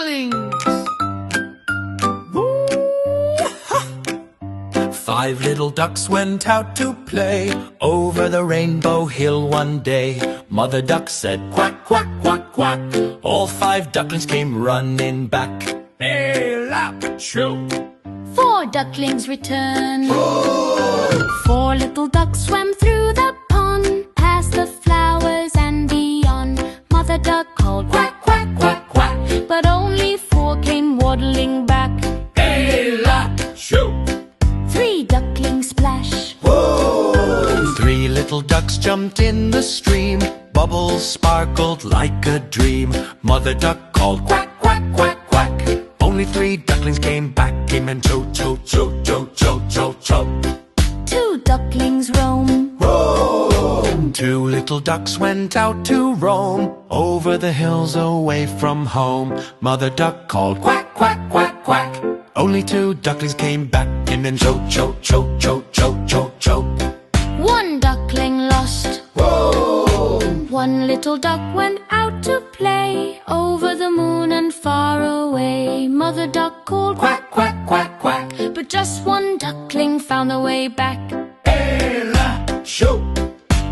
ducklings. 5 little ducks went out to play over the rainbow hill one day. Mother duck said quack, quack, quack, quack. All 5 ducklings came running back. Hey, lap, shoo. 4 ducklings returned. 4 little ducks swam through the pond, past the flowers and beyond. Mother duck called quack, quack, quack, quack, but only 4 came waddling back. Hey, lap, shoo. 3 ducklings splash. 3 little ducks jumped in the stream. Bubbles sparkled like a dream. Mother duck called quack, quack, quack, quack. Only 3 ducklings came back. Came and cho, cho, cho, cho, cho, cho, cho. 2 ducklings roam. 2 little ducks went out to roam over the hills away from home. Mother duck called quack, quack, quack, quack. Only 2 ducklings came back. Came and cho, cho, cho, cho, cho, cho, cho. 1 duckling lost. 1 little duck went out to play over the moon and far away. Mother duck called quack, quack, quack, quack, but just 1 duckling found the way back. Ella, shoo.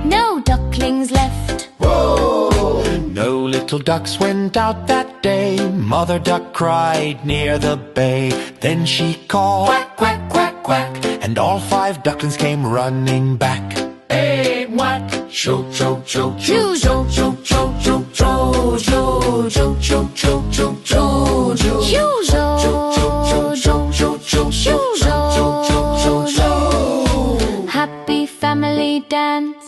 No ducklings left. No little ducks went out that day. Mother duck cried near the bay. Then she called quack, quack, quack, quack, and all 5 ducklings came running back. Hey, what? Cho, cho, cho, cho, cho, cho, cho, cho, cho, cho, cho, cho, cho, cho, cho, cho. Happy family dance.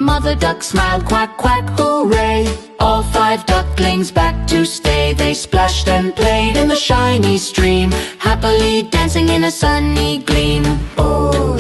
Mother duck smiled, quack, quack, hooray. All 5 ducklings back to stay. They splashed and played in the shiny stream, happily dancing in a sunny gleam. Oh.